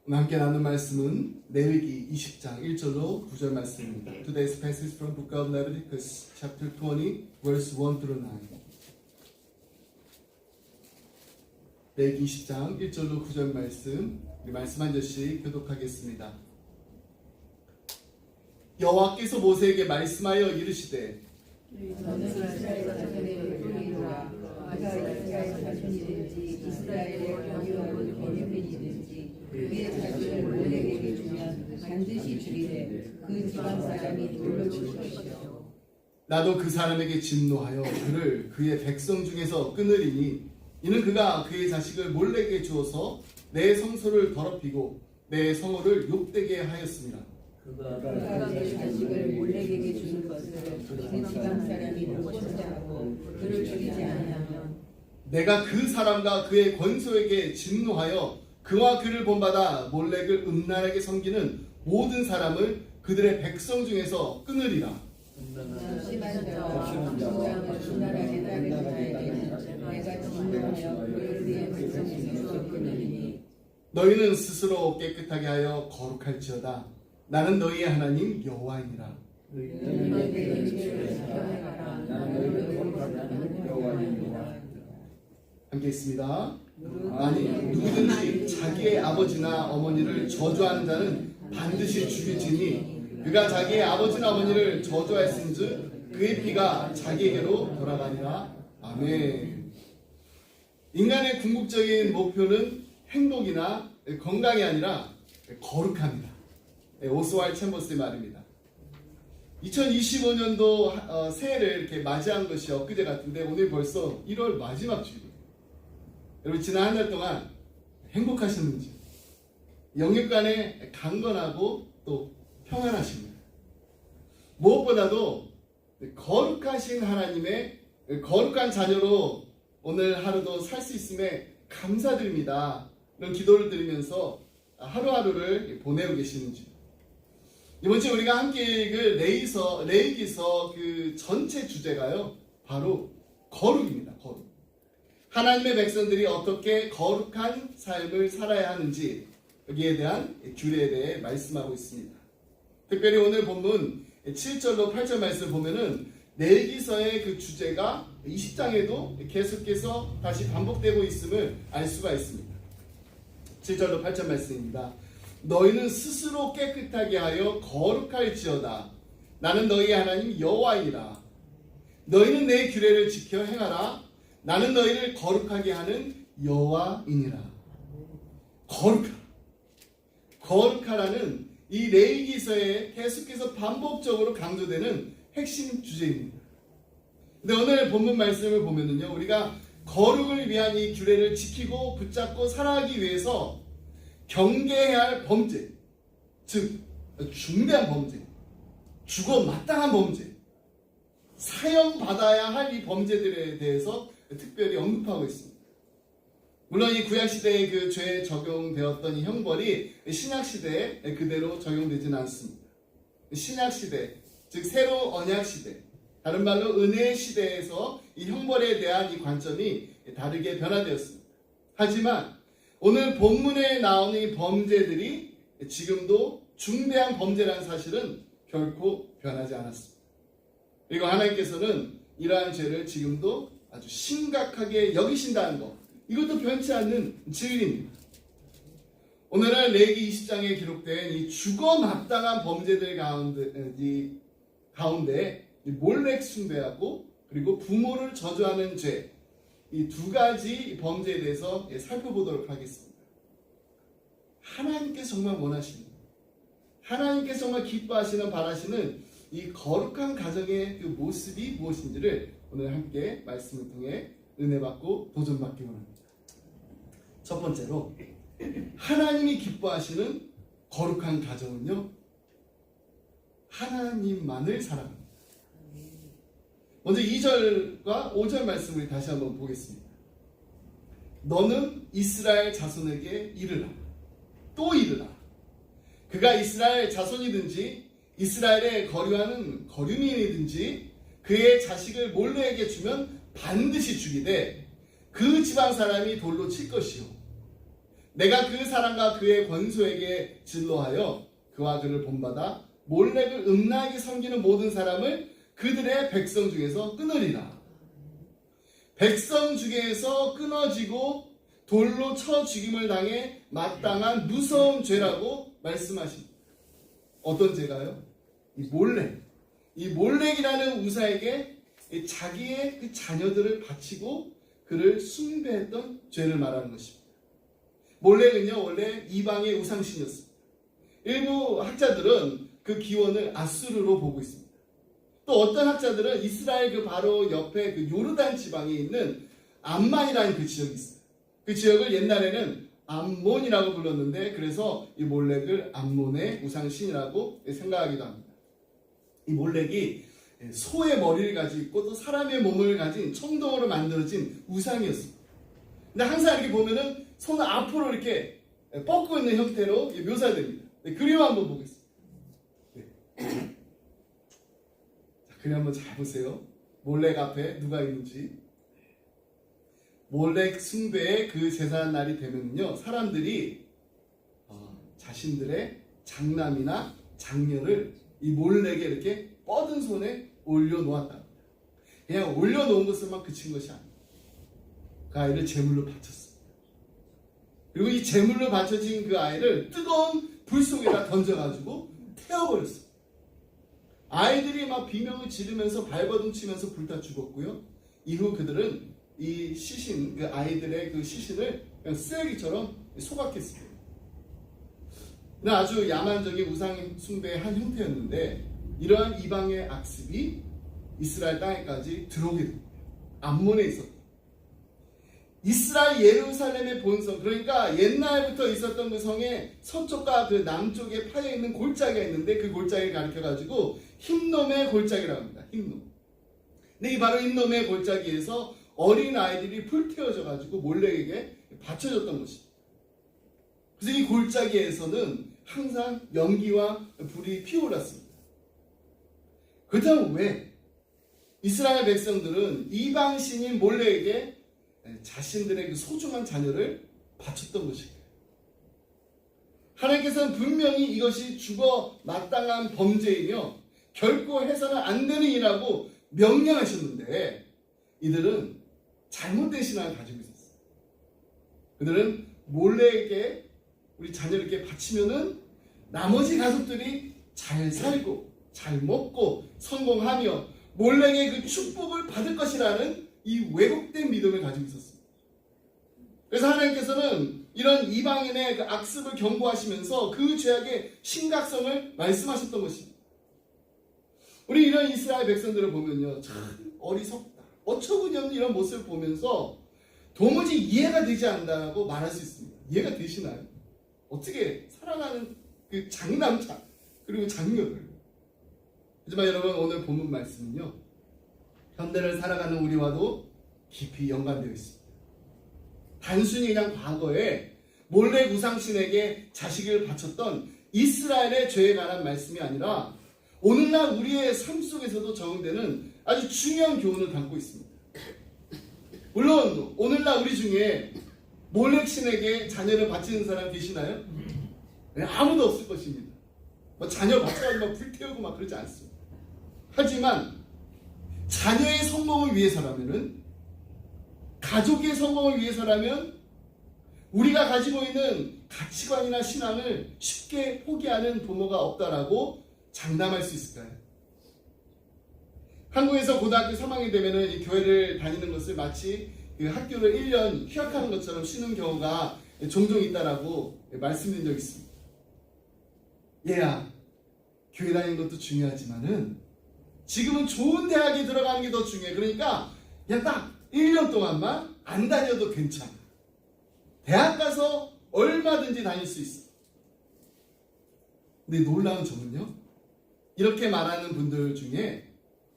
오늘 함께 나눈 말씀은 레위기 20장 1절로 9절 말씀입니다. Today's passage from Book of Leviticus, chapter 20, verse 1 through 9. 레위기 20장 1절로 9절 말씀, 우리 말씀 한 절씩 교독하겠습니다. 여호와께서 모세에게 말씀하여 이르시되 너는 이스라엘 자손의 뿌리로라. 이스라엘 자손이든지 이스라엘의 영유하고 거류민이든지 그의 자식을 몰렉에게 주면 반드시 죽이되 그 지방 사람이 돌로 칠 것이요. 나도 그 사람에게 진노하여 그를 그의 백성 중에서 끊으리니 이는 그가 그의 자식을 몰렉에게 주어서 내 성소를 더럽히고 내 성호를 욕되게 하였습니다. 그가 그의 자식을 몰렉에게 주는 것을 그 지방 사람이 보고자 하고 그를 죽이지 아니하면 내가 그 사람과 그의 권소에게 진노하여 그와 그를 본받아 몰렉을 음란하게 섬기는 모든 사람을 그들의 백성 중에서 끊으리라. 심한 자와 모양을 음란하게 따르는 자에게는 내가 진노하여 그를 그의 백성 중에서 끊으리니 너희는 스스로 깨끗하게 하여 거룩할지어다. 나는 너희의 하나님 여호와이니라. 너희는 주를 사랑하라. 나는 너희를 거룩하는 여호와이니라. 함께 있습니다. 아니 누구든지 자기의 아버지나 어머니를 저주하는 자는 반드시 죽일지니 그가 자기의 아버지나 어머니를 저주하였은즉 그의 피가 자기에게로 돌아가니라. 아멘. 인간의 궁극적인 목표는 행복이나 건강이 아니라 거룩합니다. 오스왈 챔버스의 말입니다. 2025년도 새해를 이렇게 맞이한 것이 엊그제 같은데 오늘 벌써 1월 마지막 주일이에요. 여러분 지난 한 달 동안 행복하셨는지, 영육간에 강건하고 또 평안하십니다. 무엇보다도 거룩하신 하나님의 거룩한 자녀로 오늘 하루도 살 수 있음에 감사드립니다. 이런 기도를 드리면서 하루하루를 보내고 계시는지. 이번 주에 우리가 함께 읽을 레위기서 그 전체 주제가요, 바로 거룩입니다. 거룩. 하나님의 백성들이 어떻게 거룩한 삶을 살아야 하는지 여기에 대한 규례에 대해 말씀하고 있습니다. 특별히 오늘 본문 7절로 8절 말씀을 보면은 레위기서의 그 주제가 20장에도 계속해서 다시 반복되고 있음을 알 수가 있습니다. 7절로 8절 말씀입니다. 너희는 스스로 깨끗하게 하여 거룩할지어다. 나는 너희의 하나님 여호와이니라. 너희는 내 규례를 지켜 행하라. 나는 너희를 거룩하게 하는 여호와이니라. 거룩하라는 이 레위기서에 계속해서 반복적으로 강조되는 핵심 주제입니다. 근데 오늘 본문 말씀을 보면은요, 우리가 거룩을 위한 이 규례를 지키고 붙잡고 살아가기 위해서 경계해야 할 범죄, 즉 중대한 범죄, 죽어 마땅한 범죄, 사형받아야 할 이 범죄들에 대해서 특별히 언급하고 있습니다. 물론 이 구약시대에 그 죄에 적용되었던 이 형벌이 신약시대에 그대로 적용되지는 않습니다. 신약시대, 즉 새로 언약시대, 다른 말로 은혜의 시대에서 이 형벌에 대한 이 관점이 다르게 변화되었습니다. 하지만 오늘 본문에 나오는 이 범죄들이 지금도 중대한 범죄라는 사실은 결코 변하지 않았습니다. 그리고 하나님께서는 이러한 죄를 지금도 아주 심각하게 여기신다는 것, 이것도 변치 않는 진리입니다. 오늘은 레위기 20장에 기록된 이 죽어 마땅한 범죄들 가운데 몰렉 숭배하고 그리고 부모를 저주하는 죄, 이 두 가지 범죄에 대해서 살펴보도록 하겠습니다. 하나님께서 정말 원하시는, 하나님께서 정말 기뻐하시는, 바라시는 이 거룩한 가정의 그 모습이 무엇인지를 오늘 함께 말씀을 통해 은혜 받고 도전받기 원합니다. 첫 번째로 하나님이 기뻐하시는 거룩한 가정은요, 하나님만을 사랑합니다. 먼저 2절과 5절 말씀을 다시 한번 보겠습니다. 너는 이스라엘 자손에게 이르라. 또 이르라. 그가 이스라엘 자손이든지 이스라엘에 거류하는 거류민이든지 그의 자식을 몰렉에게 주면 반드시 죽이되 그 지방 사람이 돌로 칠 것이요 내가 그 사람과 그의 권소에게 진로하여 그와 그를 본받아 몰렉을 음란하게 섬기는 모든 사람을 그들의 백성 중에서 끊으리라. 백성 중에서 끊어지고 돌로 쳐 죽임을 당해 마땅한 무서운 죄라고 말씀하십니다. 어떤 죄가요? 이 몰렉. 이 몰렉이라는 우사에게 자기의 그 자녀들을 바치고 그를 숭배했던 죄를 말하는 것입니다. 몰렉은요, 원래 이방의 우상신이었습니다. 일부 학자들은 그 기원을 아수르로 보고 있습니다. 또 어떤 학자들은 이스라엘 그 바로 옆에 그 요르단 지방에 있는 암만이라는 그 지역이 있어요. 그 지역을 옛날에는 암몬이라고 불렀는데, 그래서 이 몰렉을 암몬의 우상신이라고 생각하기도 합니다. 이 몰렉이 소의 머리를 가지고 있고 또 사람의 몸을 가진 청동으로 만들어진 우상이었습니다. 근데 항상 이렇게 보면은 손을 앞으로 이렇게 뻗고 있는 형태로 묘사됩니다. 그림 한번 보겠습니다. 자, 그림 한번 잘 보세요. 몰렉 앞에 누가 있는지. 몰렉 숭배의 그 제사한 날이 되면요, 사람들이 자신들의 장남이나 장녀를 이 몰렉에 이렇게 뻗은 손에 올려놓았다. 그냥 올려놓은 것을만 그친 것이 아닙니다. 그 아이를 제물로 바쳤습니다. 그리고 이 제물로 바쳐진 그 아이를 뜨거운 불 속에다 던져가지고 태워버렸습니다. 아이들이 막 비명을 지르면서 발버둥 치면서 불타 죽었고요. 이후 그들은 이 시신, 그 아이들의 그 시신을 그냥 쓰레기처럼 소각했습니다. 아주 야만적인 우상 숭배의 한 형태였는데, 이러한 이방의 악습이 이스라엘 땅에까지 들어오게 됩니다. 암몬에 있었다. 이스라엘 예루살렘의 본성, 그러니까 옛날부터 있었던 그 성의 서쪽과 그 남쪽에 파여 있는 골짜기가 있는데, 그 골짜기를 가리켜가지고 흰놈의 골짜기라고 합니다. 흰놈. 근데 이 바로 흰놈의 골짜기에서 어린 아이들이 불태워져가지고 몰렉에게 바쳐졌던 것입니다. 그래서 이 골짜기에서는 항상 연기와 불이 피어올랐습니다. 그렇다면 왜 이스라엘 백성들은 이방신인 몰렉에게 자신들의 그 소중한 자녀를 바쳤던 것일까요? 하나님께서는 분명히 이것이 죽어 마땅한 범죄이며 결코 해서는 안 되는 일이라고 명령하셨는데, 이들은 잘못된 신앙을 가지고 있었어요. 그들은 몰렉에게 우리 자녀를 이렇게 바치면은 나머지 가족들이 잘 살고 잘 먹고 성공하며 몰렉의 그 축복을 받을 것이라는 이 왜곡된 믿음을 가지고 있었습니다. 그래서 하나님께서는 이런 이방인의 그 악습을 경고하시면서 그 죄악의 심각성을 말씀하셨던 것입니다. 우리 이런 이스라엘 백성들을 보면요, 참 어리석다, 어처구니 없는 이런 모습을 보면서 도무지 이해가 되지 않는다고 말할 수 있습니다. 이해가 되시나요? 어떻게 살아가는 그 장남자 그리고 장녀들. 하지만 여러분, 오늘 본문 말씀은요, 현대를 살아가는 우리와도 깊이 연관되어 있습니다. 단순히 그냥 과거에 몰렉 우상신에게 자식을 바쳤던 이스라엘의 죄에 관한 말씀이 아니라 오늘날 우리의 삶 속에서도 적용되는 아주 중요한 교훈을 담고 있습니다. 물론 오늘날 우리 중에 몰렉 신에게 자녀를 바치는 사람 계시나요? 네, 아무도 없을 것입니다. 자녀 바쳐가지고 불태우고 막 그러지 않습니다. 하지만 자녀의 성공을 위해서라면은, 가족의 성공을 위해서라면 우리가 가지고 있는 가치관이나 신앙을 쉽게 포기하는 부모가 없다라고 장담할 수 있을까요? 한국에서 고등학교 3학년이 되면은 이 교회를 다니는 것을 마치 그 학교를 1년 휴학하는 것처럼 쉬는 경우가 종종 있다라고 말씀드린 적이 있습니다. 얘야, 교회 다니는 것도 중요하지만은 지금은 좋은 대학에 들어가는 게 더 중요해. 그러니까 그냥 딱 1년 동안만 안 다녀도 괜찮아. 대학 가서 얼마든지 다닐 수 있어. 근데 놀라운 점은요, 이렇게 말하는 분들 중에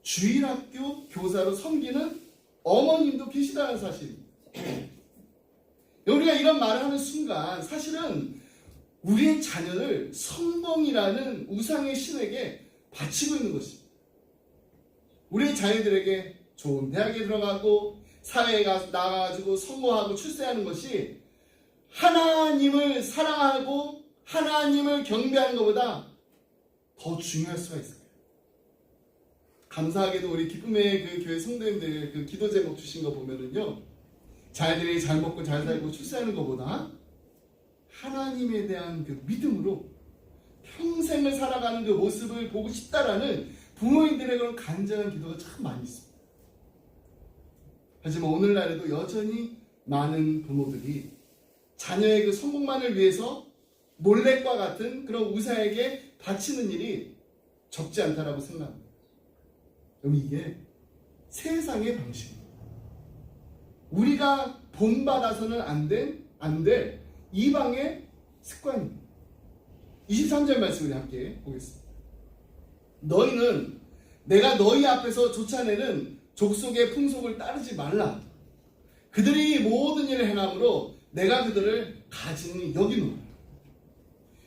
주일학교 교사로 섬기는 어머님도 계시다는 사실입니다. 우리가 이런 말을 하는 순간 사실은 우리의 자녀를 성공이라는 우상의 신에게 바치고 있는 것입니다. 우리의 자녀들에게 좋은 대학에 들어가고 사회에 나가가지고 성공하고 출세하는 것이 하나님을 사랑하고 하나님을 경배하는 것보다 더 중요할 수가 있어요. 감사하게도 우리 기쁨의 그 교회 성도님들 그 기도 제목 주신 거 보면은요, 자녀들이 잘 먹고 잘 살고 출세하는 것보다 하나님에 대한 그 믿음으로 평생을 살아가는 그 모습을 보고 싶다라는 부모님들의 그런 간절한 기도가 참 많이 있습니다. 하지만 오늘날에도 여전히 많은 부모들이 자녀의 그 성공만을 위해서 몰래과 같은 그런 우사에게 바치는 일이 적지 않다라고 생각합니다. 그럼 이게 세상의 방식입니다. 우리가 본받아서는 안 될 이방의 습관입니다. 23절 말씀 우리 함께 보겠습니다. 너희는 내가 너희 앞에서 쫓아내는 족속의 풍속을 따르지 말라. 그들이 모든 일을 행함으로 내가 그들을 가증히 여기노라.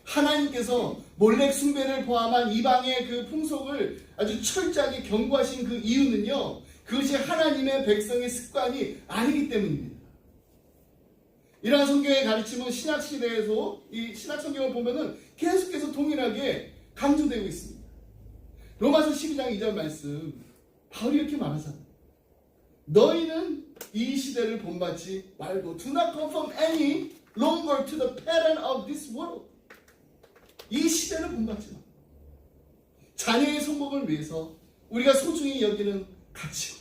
하나님께서 몰렉 숭배를 포함한 이방의 그 풍속을 아주 철저하게 경고하신 그 이유는요, 그것이 하나님의 백성의 습관이 아니기 때문입니다. 이러한 성경의 가르침은 신약시대에서 이 신약성경을 보면은 계속해서 동일하게 강조되고 있습니다. 로마서 12장 2절 말씀 바울이 이렇게 말하잖아요. 너희는 이 시대를 본받지 말고 Do not conform any longer to the pattern of this world. 이 시대를 본받지 마. 자녀의 성공을 위해서 우리가 소중히 여기는 가치,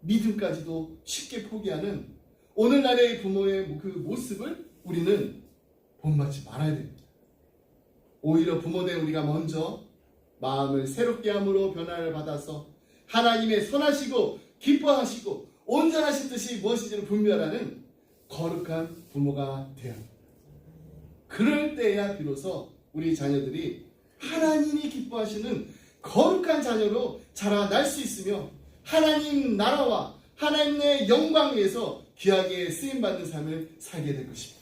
믿음까지도 쉽게 포기하는 오늘날의 부모의 그 모습을 우리는 본받지 말아야 됩니다. 오히려 부모된 우리가 먼저 마음을 새롭게 함으로 변화를 받아서 하나님의 선하시고 기뻐하시고 온전하신 뜻이 무엇인지를 분별하는 거룩한 부모가 되어야 합니다. 그럴 때야 비로소 우리 자녀들이 하나님이 기뻐하시는 거룩한 자녀로 자라날 수 있으며 하나님 나라와 하나님의 영광 위해서 귀하게 쓰임받는 삶을 살게 될 것입니다.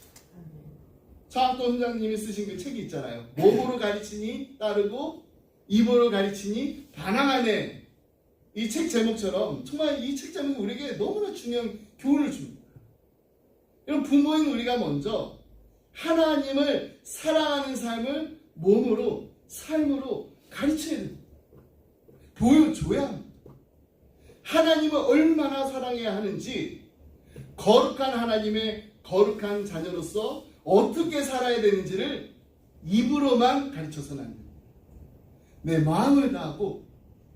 차학도 훈장님이 쓰신 그 책이 있잖아요. 몸으로 가르치니 따르고 입으로 가르치니 반항하네. 이 책 제목처럼 정말 이 책 제목이 우리에게 너무나 중요한 교훈을 줍니다. 이런 부모인 우리가 먼저 하나님을 사랑하는 삶을 몸으로 삶으로 가르쳐야 됩니다. 보여줘야 합니다. 하나님을 얼마나 사랑해야 하는지 거룩한 하나님의 거룩한 자녀로서 어떻게 살아야 되는지를 입으로만 가르쳐서는 안 됩니다. 내 마음을 다하고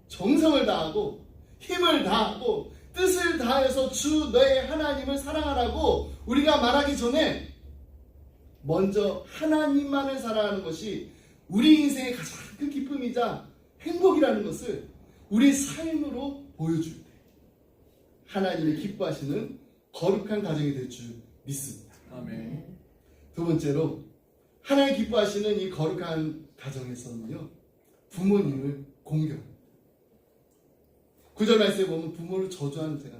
정성을 다하고 힘을 다하고 뜻을 다해서 주 너의 하나님을 사랑하라고 우리가 말하기 전에 먼저 하나님만을 사랑하는 것이 우리 인생의 가장 큰 기쁨이자 행복이라는 것을 우리 삶으로 보여줄 때 하나님이 기뻐하시는 거룩한 가정이 될 줄 믿습니다. 아멘. 두 번째로 하나님 기뻐하시는 이 거룩한 가정에서는요, 부모님을 공경합니다. 9절 말씀에 보면 부모를 저주하는 자가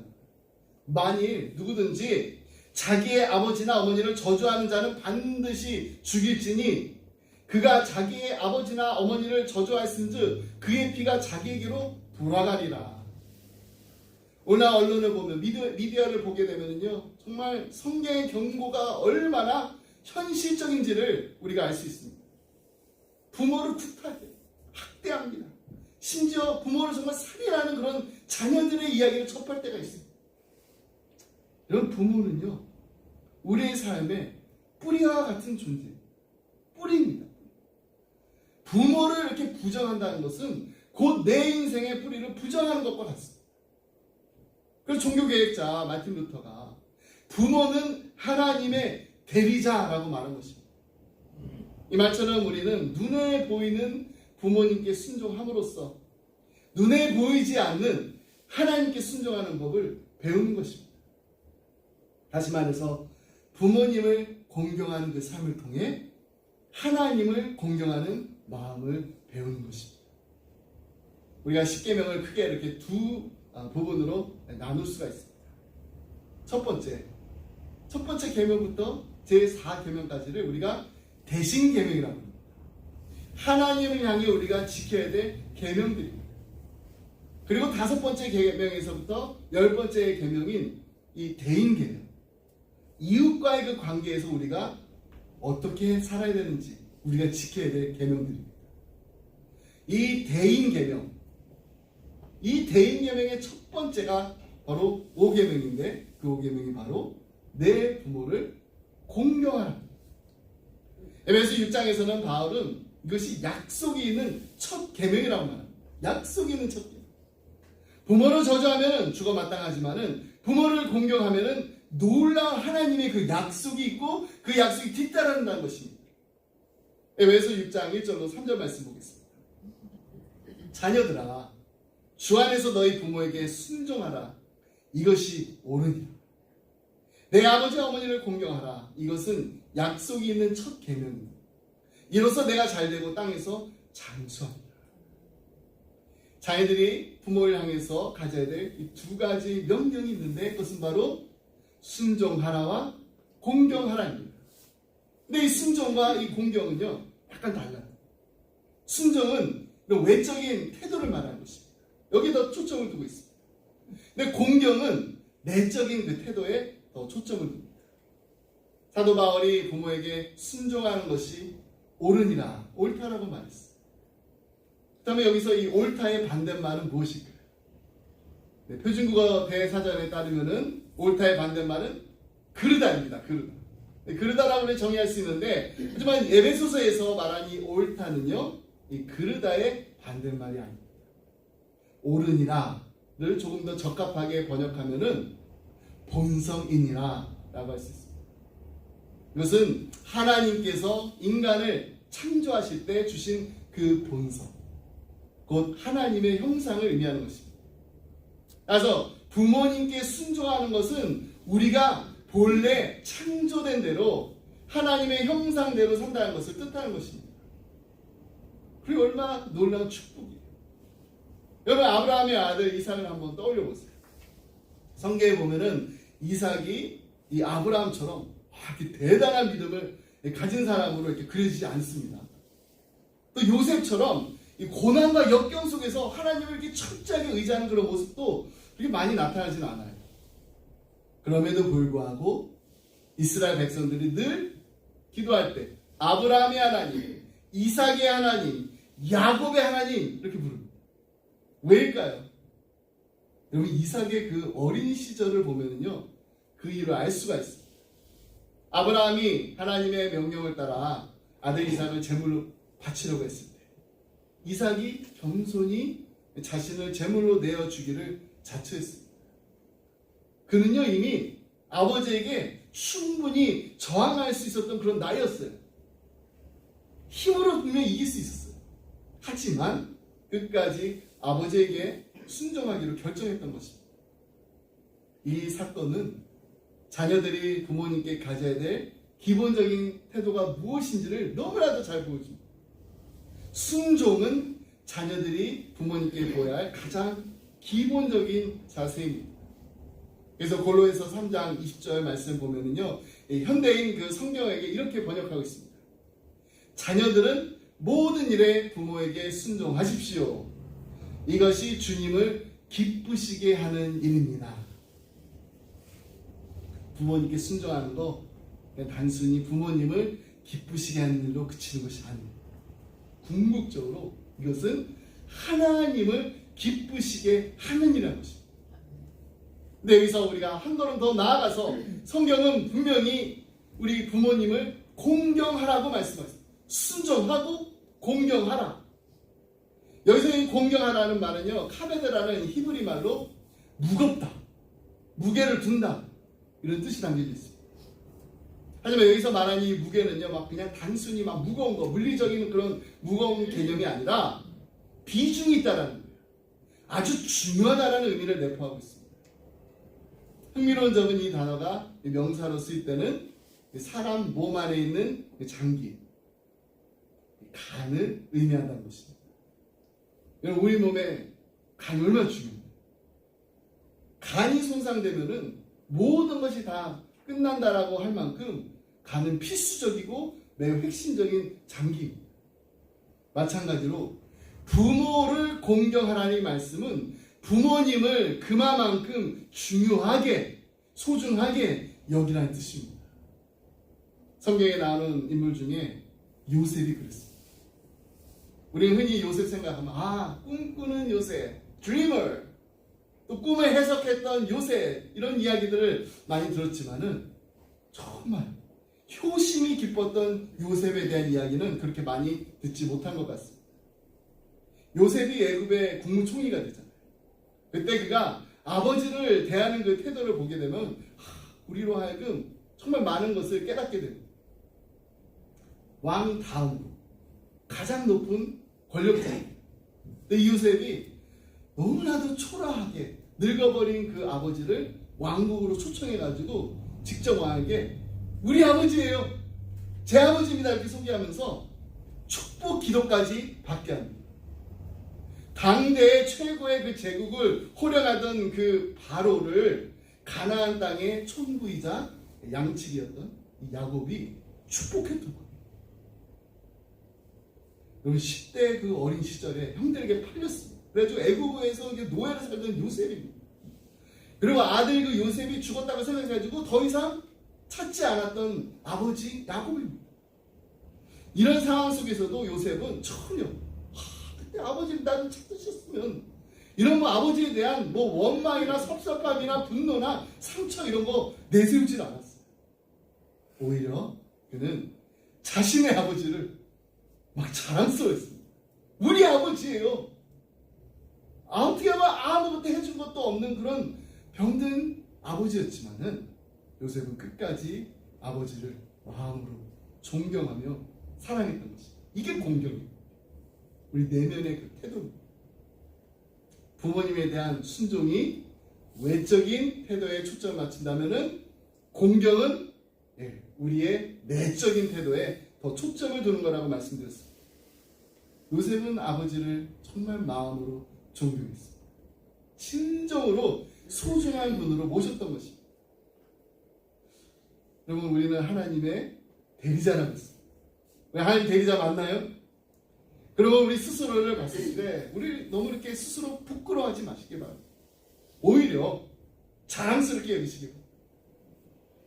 만일 누구든지 자기의 아버지나 어머니를 저주하는 자는 반드시 죽일지니 그가 자기의 아버지나 어머니를 저주하였은즉 그의 피가 자기에게로 돌아가리라. 오늘 언론을 보면 미디어를 보게 되면요, 정말 성경의 경고가 얼마나 현실적인지를 우리가 알 수 있습니다. 부모를 구타해요. 학대합니다. 심지어 부모를 정말 살인하는 그런 자녀들의 이야기를 접할 때가 있습니다. 이런 부모는요, 우리의 삶의 뿌리와 같은 존재, 뿌리입니다. 부모를 이렇게 부정한다는 것은 곧 내 인생의 뿌리를 부정하는 것과 같습니다. 그래서 종교개혁자 마틴 루터가 부모는 하나님의 대리자라고 말한 것입니다. 이 말처럼 우리는 눈에 보이는 부모님께 순종함으로써 눈에 보이지 않는 하나님께 순종하는 법을 배우는 것입니다. 다시 말해서 부모님을 공경하는 그 삶을 통해 하나님을 공경하는 마음을 배우는 것입니다. 우리가 십계명을 크게 이렇게 두 부분으로 나눌 수가 있습니다. 첫 번째 계명부터 제4계명까지를 우리가 대신계명이라고 합니다. 하나님을 향해 우리가 지켜야 될 계명들입니다. 그리고 5번째 계명에서부터 10번째 계명인 이 대인계명, 이웃과의 그 관계에서 우리가 어떻게 살아야 되는지 우리가 지켜야 될 계명들입니다. 이 대인 계명, 이 대인 계명의 첫 번째가 바로 5계명인데 그 5계명이 바로 내 부모를 공경하라. 에베소 6장에서는 바울은 이것이 약속이 있는 첫 계명이라고 말합니다. 약속이 있는 첫 계명. 부모를 저주하면 죽어 마땅하지만은 부모를 공경하면은 놀라운 하나님의 그 약속이 있고 그 약속이 뒤따른다는 것입니다. 에베소 6장 1절로 3절 말씀 보겠습니다. 자녀들아, 주 안에서 너희 부모에게 순종하라. 이것이 옳으니라. 내 아버지와 어머니를 공경하라. 이것은 약속이 있는 첫 계명입니다. 이로써 내가 잘되고 땅에서 장수하리라. 자녀들이 부모를 향해서 가져야 될 이 두 가지 명령이 있는데 그것은 바로 순종하라와 공경하라입니다. 근데 이 순종과 이 공경은요 약간 달라요. 순종은 외적인 태도를 말하는 것입니다. 여기에 초점을 두고 있습니다. 근데 공경은 내적인 그 태도에 더 초점을 둡니다. 사도 바울이 부모에게 순종하는 것이 옳으니라, 옳다라고 말했어요. 그 다음에 여기서 이 옳다의 반대말은 무엇일까요? 네, 표준국어 대사전에 따르면은 옳다의 반대말은 그르다입니다. 그르다. 네, 그르다라고 정의할 수 있는데 하지만 에베소서에서 말한 이 옳다는요 이 그르다의 반대말이 아닙니다. 옳으니라를 조금 더 적합하게 번역하면은 본성이니라 라고 할 수 있습니다. 이것은 하나님께서 인간을 창조하실 때 주신 그 본성, 곧 하나님의 형상을 의미하는 것입니다. 그래서 부모님께 순종하는 것은 우리가 본래 창조된 대로 하나님의 형상대로 산다는 것을 뜻하는 것입니다. 그리고 얼마나 놀라운 축복이에요. 여러분, 아브라함의 아들 이삭을 한번 떠올려 보세요. 성경에 보면은 이삭이 이 아브라함처럼 이렇게 대단한 믿음을 가진 사람으로 이렇게 그려지지 않습니다. 또 요셉처럼 이 고난과 역경 속에서 하나님을 이렇게 철저하게 의지하는 그런 모습도 그렇게 많이 나타나지는 않아요. 그럼에도 불구하고 이스라엘 백성들이 늘 기도할 때 아브라함의 하나님, 이삭의 하나님, 야곱의 하나님 이렇게 부릅니다. 왜일까요? 여러분, 이삭의 그 어린 시절을 보면은요 그 이유를 알 수가 있습니다. 아브라함이 하나님의 명령을 따라 아들 이삭을 제물로 바치려고 했을 때 이삭이 겸손히 자신을 제물로 내어주기를 자처했습니다. 그는요 이미 아버지에게 충분히 저항할 수 있었던 그런 나이였어요. 힘으로 분명히 이길 수 있었어요. 하지만 끝까지 아버지에게 순종하기로 결정했던 것입니다. 이 사건은 자녀들이 부모님께 가져야 될 기본적인 태도가 무엇인지를 너무나도 잘 보여줍니다. 순종은 자녀들이 부모님께 보여야 할 가장 기본적인 자세입니다. 그래서 골로새서 3장 20절 말씀 보면은요, 현대인 그 성경에게 이렇게 번역하고 있습니다. 자녀들은 모든 일에 부모에게 순종하십시오. 이것이 주님을 기쁘시게 하는 일입니다. 부모님께 순종하는 거 그냥 단순히 부모님을 기쁘시게 하는 일로 그치는 것이 아닙니다. 궁극적으로 이것은 하나님을 기쁘시게 하는 일이라는 것입니다. 근데 여기서 우리가 한 걸음 더 나아가서 성경은 분명히 우리 부모님을 공경하라고 말씀하셨습니다. 순종하고 공경하라. 여기서 이 공경하라는 말은요, 카베드라는 히브리 말로 무겁다, 무게를 둔다 이런 뜻이 담겨져 있습니다. 하지만 여기서 말하는 이 무게는요, 막 그냥 단순히 막 무거운 거, 물리적인 그런 무거운 개념이 아니라 비중이 있다라는 거예요. 아주 중요하다라는 의미를 내포하고 있습니다. 흥미로운 점은 이 단어가 명사로 쓰일 때는 사람 몸 안에 있는 장기, 간을 의미한다는 것입니다. 여러분, 우리 몸에 간이 얼마나 중요해요. 간이 손상되면은 모든 것이 다 끝난다라고 할 만큼 간은 필수적이고 매우 핵심적인 장기입니다. 마찬가지로 부모를 공경하라는 말씀은 부모님을 그만큼 중요하게, 소중하게 여기라는 뜻입니다. 성경에 나오는 인물 중에 요셉이 그랬어요. 우리는 흔히 요셉 생각하면 꿈꾸는 요셉, 드리머, 또 꿈을 해석했던 요셉, 이런 이야기들을 많이 들었지만은 정말 효심이 깊었던 요셉에 대한 이야기는 그렇게 많이 듣지 못한 것 같습니다. 요셉이 애굽의 국무총리가 되잖아요. 그때 그가 아버지를 대하는 그 태도를 보게 되면 우리로 하여금 정말 많은 것을 깨닫게 됩니다. 왕 다음으로 가장 높은 권력자입니다. 근데 이 요셉이 너무나도 초라하게 늙어버린 그 아버지를 왕국으로 초청해가지고 직접 왕에게 우리 아버지예요, 제 아버지입니다, 이렇게 소개하면서 축복 기도까지 받게 합니다. 당대 최고의 그 제국을 호령하던 그 바로를 가나안 땅의 총부이자 양측이었던 이 야곱이 축복했던 거예요. 여러분 10대 그 어린 시절에 형들에게 팔렸습니다. 그래가지고 애굽에서 노예로 살던 요셉입니다. 그리고 아들 그 요셉이 죽었다고 생각해가지고 더 이상 찾지 않았던 아버지 야곱입니다. 이런 상황 속에서도 요셉은 전혀 그때 아버지를 나를 찾으셨으면 이런 뭐 아버지에 대한 뭐 원망이나 섭섭함이나 분노나 상처 이런 거 내세우질 않았어요. 오히려 그는 자신의 아버지를 막 자랑스러워했습니다. 우리 아버지예요. 어떻게 하면 아무것도 해준 것도 없는 그런 병든 아버지였지만은 요셉은 끝까지 아버지를 마음으로 존경하며 사랑했던 것이 이게 공경입니다. 우리 내면의 그 태도입니다. 부모님에 대한 순종이 외적인 태도에 초점을 맞춘다면은 공경은 우리의 내적인 태도에 더 초점을 두는 거라고 말씀드렸습니다. 요셉은 아버지를 정말 마음으로 존경했습니다. 진정으로 소중한 분으로 모셨던 것입니다. 여러분 우리는 하나님의 대리자라고 했습니다. 왜 하나님 대리자 맞나요? 그러면 우리 스스로를 봤을 때 우리 너무 이렇게 스스로 부끄러워하지 마시기 바랍니다. 오히려 자랑스럽게 여기시기 바랍니다.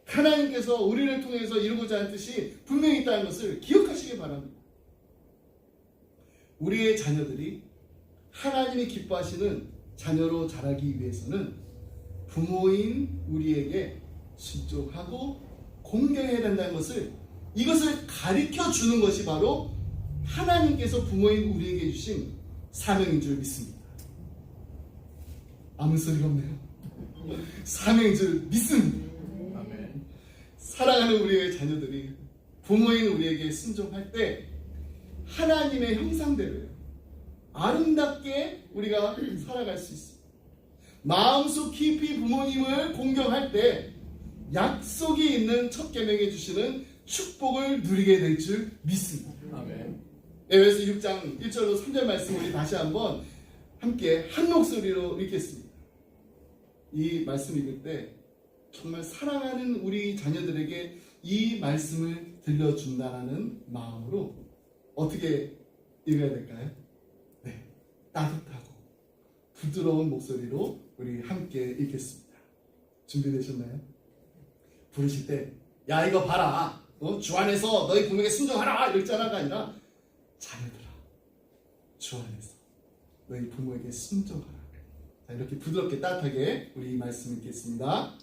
하나님께서 우리를 통해서 이루고자 하는 뜻이 분명히 있다는 것을 기억하시기 바랍니다. 우리의 자녀들이 하나님이 기뻐하시는 자녀로 자라기 위해서는 부모인 우리에게 순종하고 공경해야 된다는 것을 이것을 가르쳐 주는 것이 바로 하나님께서 부모인 우리에게 주신 사명인 줄 믿습니다. 아무 소리가 없네요. 사명인 줄 믿습니다. 사랑하는 우리의 자녀들이 부모인 우리에게 순종할 때 하나님의 형상대로요 아름답게 우리가 살아갈 수 있습니다. 마음속 깊이 부모님을 공경할 때 약속이 있는 첫 계명해 주시는 축복을 누리게 될 줄 믿습니다. 아멘. 에베소 6장 1절로 3절 말씀 우리 다시 한번 함께 한 목소리로 읽겠습니다. 이 말씀 읽을 때 정말 사랑하는 우리 자녀들에게 이 말씀을 들려준다는 마음으로 어떻게 읽어야 될까요? 네, 따뜻하고 부드러운 목소리로 우리 함께 읽겠습니다. 준비되셨나요? 부르실 때 야 이거 봐라, 주 안에서 너희 부모에게 순종하라 이랬잖아가 아니라 자녀들아 주 안에서 너희 부모에게 순종하라. 자, 이렇게 부드럽게 따뜻하게 우리 말씀 읽겠습니다.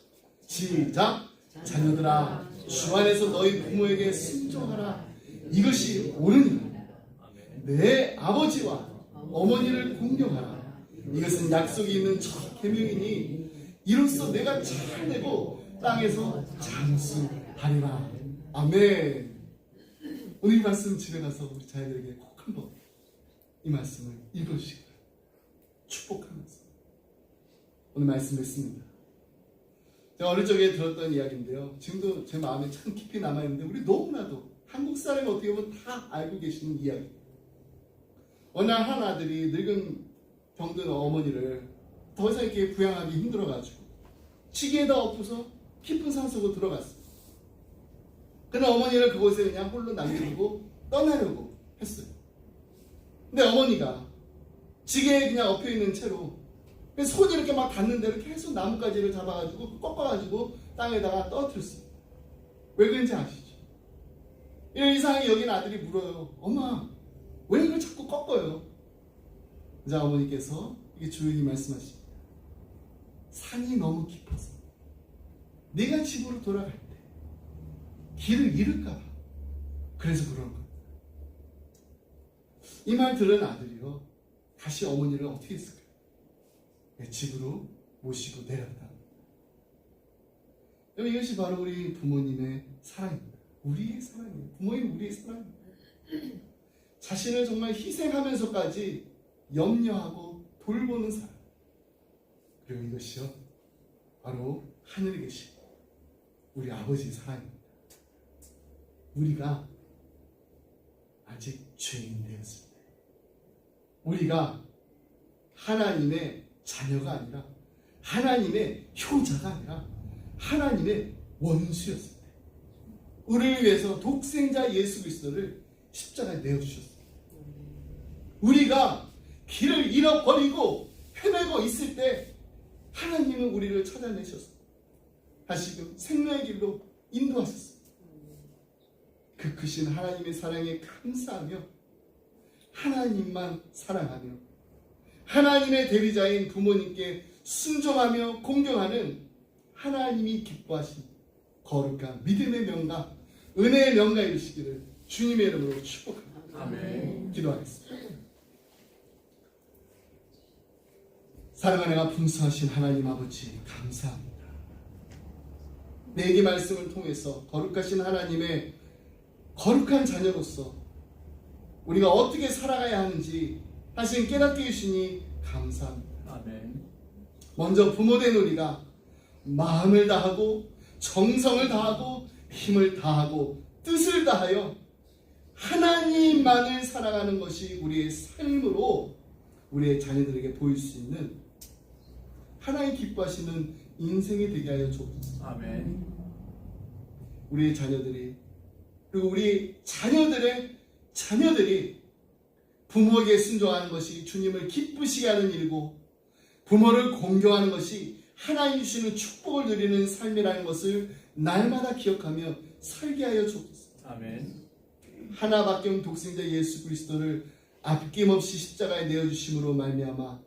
시작. 자녀들아 주 안에서 너희 부모에게 순종하라. 이것이 옳으니라. 내 아버지와 어머니를 공경하라. 이것은 약속이 있는 첫 계명이니 이로써 내가 잘되고 땅에서 장수하리라. 아멘. 오늘 이 말씀 집에 가서 우리 자녀들에게 꼭 한번 이 말씀을 읽어주시기 바랍니다. 축복하면서 오늘 말씀 냈습니다. 제가 어릴 적에 들었던 이야기인데요. 지금도 제 마음에 참 깊이 남아있는데 우리 너무나도 한국 사람이 어떻게 보면 다 알고 계시는 이야기. 어느 날 한 아들이 늙은 병든 어머니를 더 이상 이렇게 부양하기 힘들어가지고 시계에다 엎어서 깊은 산속으로 들어갔어요. 그러나 어머니를 그곳에 그냥 홀로 남겨두고 떠나려고 했어요. 근데 어머니가 지게에 그냥 엎여있는 채로 손이 이렇게 막 닿는 대로 계속 나뭇가지를 잡아가지고 꺾어가지고 땅에다가 떨어뜨렸습니다. 왜 그런지 아시죠? 이런 이상하게 여긴 아들이 물어요. 엄마, 왜 이걸 자꾸 꺾어요? 그자 어머니께서 이게 조용히 말씀하십니다. 산이 너무 깊어서 네가 집으로 돌아갈 때 길을 잃을까 봐 그래서 그런 거야. 이 말 들은 아들이요, 다시 어머니를 어떻게 했을까요? 집으로 모시고 내렸다. 이것이 바로 우리 부모님의 사랑입니다. 우리의 사랑이에요. 부모님 우리의 사랑입니다. 자신을 정말 희생하면서까지 염려하고 돌보는 사랑. 그리고 이것이요, 바로 하늘에 계신 우리 아버지의 사랑입니다. 우리가 아직 죄인 되었을 때, 우리가 하나님의 자녀가 아니라, 하나님의 효자가 아니라 하나님의 원수였을 때, 우리를 위해서 독생자 예수 그리스도를 십자가에 내어주셨습니다. 우리가 길을 잃어버리고 헤매고 있을 때 하나님은 우리를 찾아내셨습니다. 다시금 생명의 길로 인도하셨습니다. 그 크신 하나님의 사랑에 감사하며 하나님만 사랑하며 하나님의 대리자인 부모님께 순종하며 공경하는 하나님이 기뻐하신 거룩한 믿음의 명가, 은혜의 명가 이루시기를 주님의 이름으로 축복합니다. 아멘. 기도하겠습니다. 사랑하는 내가 풍성하신 하나님 아버지, 감사합니다. 내게 말씀을 통해서 거룩하신 하나님의 거룩한 자녀로서 우리가 어떻게 살아가야 하는지 다시 깨닫게 해주시니 감사합니다. 아멘. 먼저 부모된 우리가 마음을 다하고 정성을 다하고 힘을 다하고 뜻을 다하여 하나님만을 사랑하는 것이 우리의 삶으로 우리의 자녀들에게 보일 수 있는 하나님 기뻐하시는 인생이 되게 하여 주옵소서. 아멘. 우리의 자녀들이, 그리고 우리 자녀들의 자녀들이 부모에게 순종하는 것이 주님을 기쁘시게 하는 일이고, 부모를 공경하는 것이 하나님 주시는 축복을 누리는 삶이라는 것을 날마다 기억하며 살게 하여 주옵소서. 아멘. 하나밖에 없는 독생자 예수 그리스도를 아낌없이 십자가에 내어주심으로 말미암아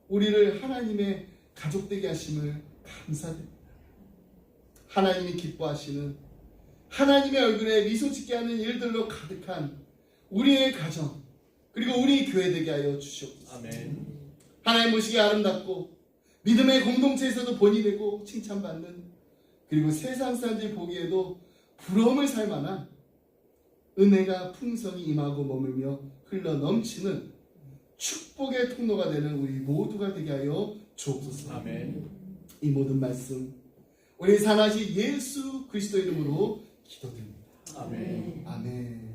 우리를 하나님의 가족되게 하심을 감사드립니다. 하나님이 기뻐하시는, 하나님의 얼굴에 미소 짓게 하는 일들로 가득한 우리의 가정, 그리고 우리 교회 되게 하여 주시옵소서. 아멘. 하나님 보시기에 아름답고 믿음의 공동체에서도 본이 되고 칭찬받는, 그리고 세상 사람들이 보기에도 부러움을 살 만한 은혜가 풍성히 임하고 머물며 흘러 넘치는 축복의 통로가 되는 우리 모두가 되게 하여 주옵소서. 아멘. 이 모든 말씀 우리 사나신 예수 그리스도 이름으로 기도드립니다. 아멘. 아멘.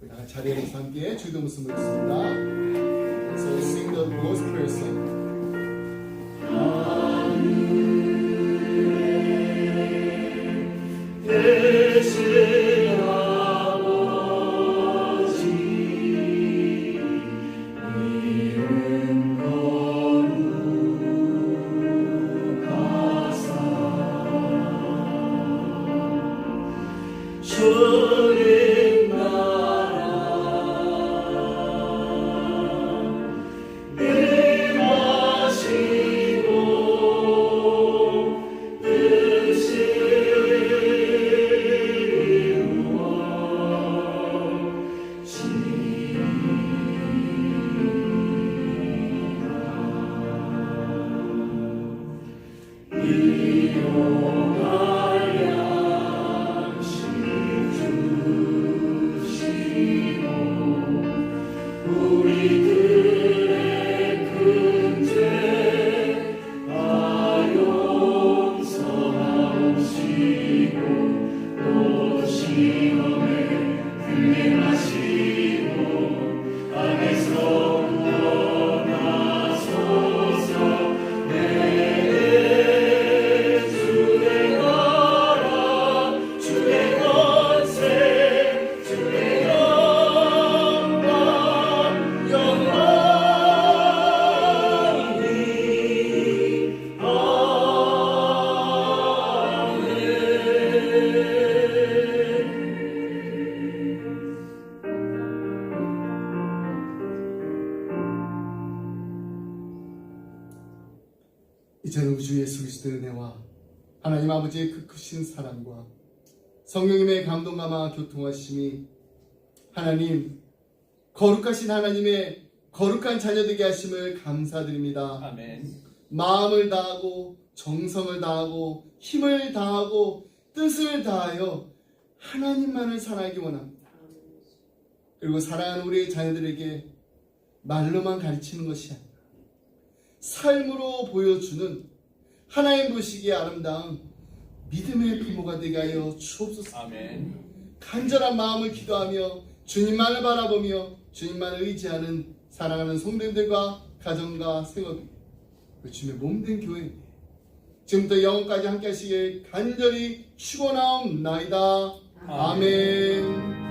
우리 다 같이 자리에서 함께 주기도 말씀을 읽습니다. So sing the Lord's Prayer song. 주님 나라 내 마음 이제는 우주 예수 그리스도의 은혜와 하나님 아버지의 그 크신 사랑과 성령님의 감동감화 교통하심이 하나님 거룩하신 하나님의 거룩한 자녀되게 하심을 감사드립니다. 아멘. 마음을 다하고 정성을 다하고 힘을 다하고 뜻을 다하여 하나님만을 사랑하기 원합니다. 그리고 사랑하는 우리의 자녀들에게 말로만 가르치는 것이 아니라 삶으로 보여주는 하나님 보시기에 아름다운 믿음의 부모가 되게 하여 주옵소서. 아멘. 간절한 마음을 기도하며 주님만을 바라보며 주님만을 의지하는 사랑하는 성도들과 가정과 생업이 주님의 몸된 교회 지금부터 영원까지 함께 하시길 간절히 축원하옵나이다. 아멘.